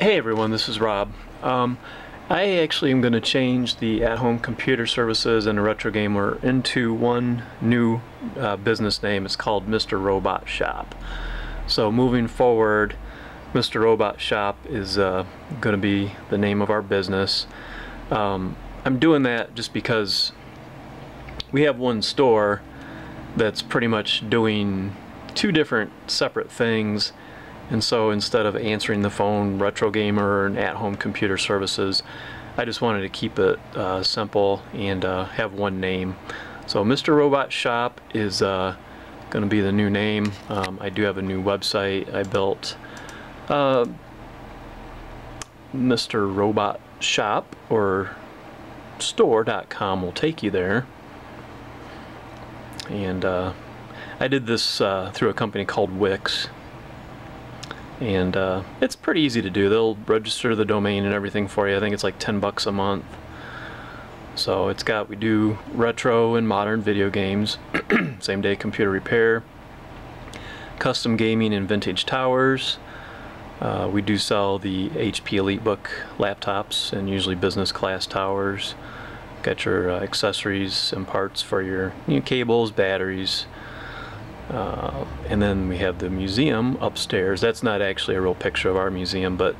Hey everyone, this is Rob. I actually am going to change the at-home computer services and a retro gamer into one new business name. It's called Mr. Robot Shop. So moving forward, Mr. Robot Shop is going to be the name of our business. I'm doing that just because we have one store that's pretty much doing two different separate things. And so instead of answering the phone, retro gamer and at-home computer services, I just wanted to keep it simple and have one name. So Mr. Robot Shop is going to be the new name. I do have a new website I built. Mr. Robot Shop or store.com will take you there. And I did this through a company called Wix. And it's pretty easy to do. They'll register the domain and everything for you. I think it's like 10 bucks a month. So we do retro and modern video games, same day computer repair, custom gaming and vintage towers. We do sell the HP EliteBook laptops and usually business class towers. Got your accessories and parts for your cables, batteries. And then we have the museum upstairs. That's not actually a real picture of our museum, but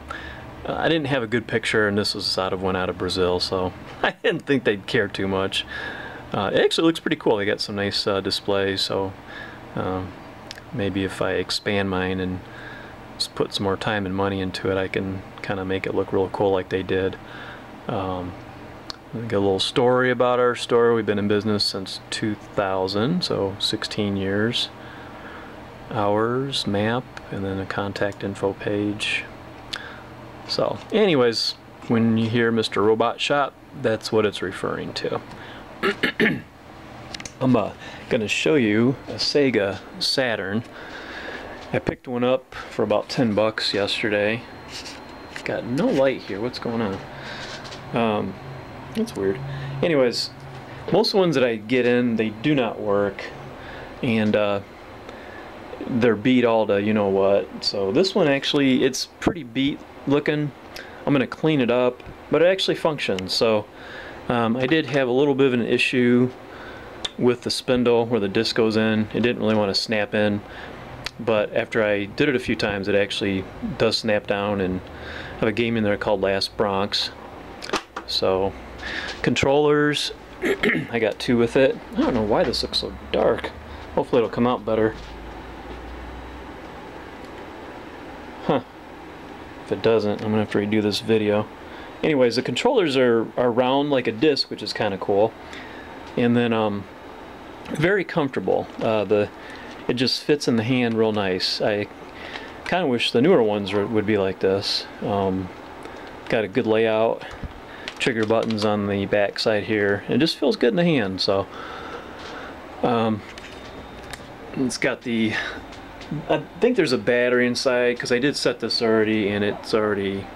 I didn't have a good picture, and this was out of Brazil, so I didn't think they'd care too much. It actually looks pretty cool. They got some nice displays, so maybe if I expand mine and just put some more time and money into it, I can kind of make it look real cool like they did. Got a little story about our store. We've been in business since 2000, so 16 years. Hours, map, and then a contact info page. So anyways, when you hear Mr. Robot Shop, that's what it's referring to. I'm going to show you a Sega Saturn. I picked one up for about 10 bucks yesterday. Got no light here. What's going on? That's weird. Anyways, most of the ones that I get in, they do not work, and they're beat all to you know what. So this one actually, it's pretty beat looking. I'm gonna clean it up, but it actually functions. So I did have a little bit of an issue with the spindle where the disc goes in. It didn't really want to snap in, but after I did it a few times, it actually does snap down, and I have a game in there called Last Bronx. So controllers, I got two with it. I don't know why this looks so dark. Hopefully it'll come out better. Huh. If it doesn't, I'm gonna have to redo this video. Anyways, the controllers are round like a disc, which is kind of cool. And then very comfortable. It just fits in the hand real nice. I kind of wish the newer ones would be like this. Got a good layout. Trigger buttons on the back side here. It just feels good in the hand. So it's got the, I think there's a battery inside because I did set this already, and it's already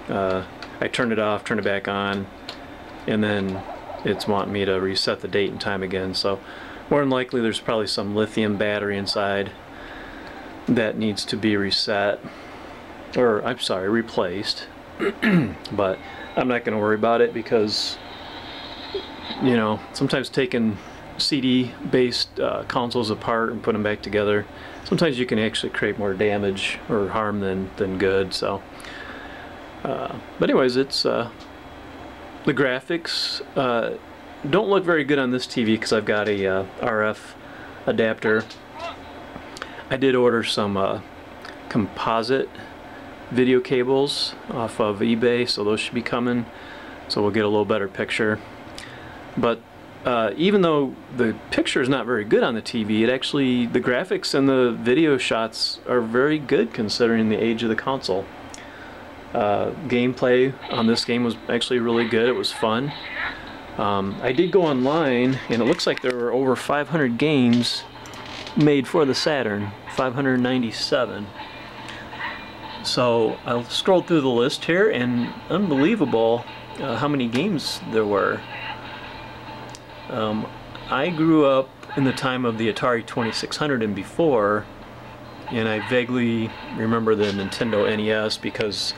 I turned it off, turned it back on, and then it's wanting me to reset the date and time again. So more than likely there's probably some lithium battery inside that needs to be reset, or I'm sorry, replaced. But I'm not going to worry about it because, you know, sometimes taking CD-based consoles apart and putting them back together, sometimes you can actually create more damage or harm than good. So, but anyways, it's the graphics don't look very good on this TV because I've got a RF adapter. I did order some composite video cables off of eBay, so those should be coming, so we'll get a little better picture. But even though the picture is not very good on the TV, it actually, the graphics and the video shots are very good considering the age of the console. Gameplay on this game was actually really good. It was fun. I did go online, and it looks like there were over 500 games made for the Saturn, 597. So I'll scroll through the list here, and unbelievable how many games there were. I grew up in the time of the Atari 2600 and before, and I vaguely remember the Nintendo NES because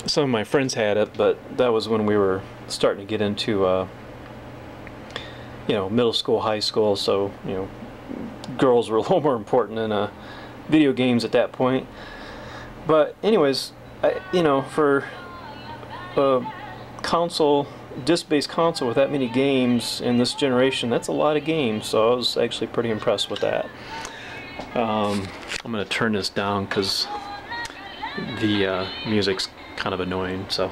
some of my friends had it, but that was when we were starting to get into you know, middle school, high school, so, you know, girls were a little more important than video games at that point. But anyways, you know, for a console, disc-based console with that many games in this generation, that's a lot of games, so I was actually pretty impressed with that. I'm going to turn this down because the music's kind of annoying. So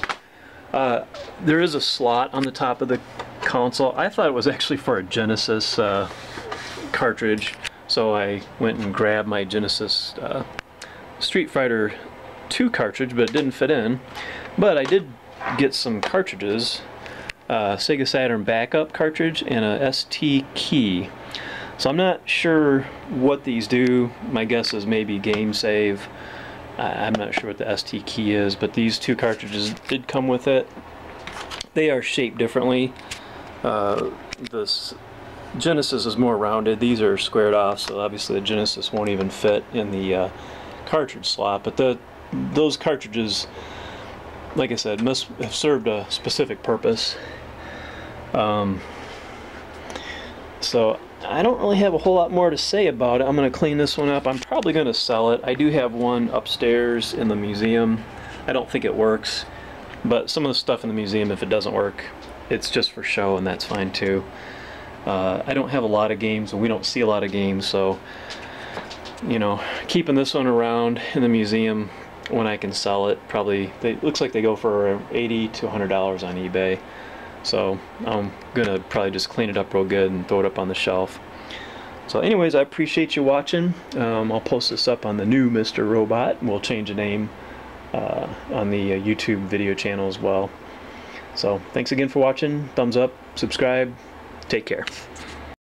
there is a slot on the top of the console. I thought it was actually for a Genesis cartridge, so I went and grabbed my Genesis Street Fighter 2 cartridge, but it didn't fit in. But I did get some cartridges, Sega Saturn backup cartridge and a ST key. So I'm not sure what these do. My guess is maybe game save. I'm not sure what the ST key is, but these two cartridges did come with it. They are shaped differently. This Genesis is more rounded. These are squared off, so obviously the Genesis won't even fit in the cartridge slot. But those cartridges, like I said, must have served a specific purpose. So I don't really have a whole lot more to say about it. I'm going to clean this one up. I'm probably going to sell it. I do have one upstairs in the museum. I don't think it works, but some of the stuff in the museum, if it doesn't work, it's just for show, and that's fine too. I don't have a lot of games, and we don't see a lot of games, so, you know, keeping this one around in the museum when I can sell it, probably, looks like they go for $80 to $100 on eBay. So I'm gonna probably just clean it up real good and throw it up on the shelf. So anyways, I appreciate you watching. I'll post this up on the new Mr. Robot, and we'll change the name on the YouTube video channel as well. So thanks again for watching. Thumbs up, subscribe, take care.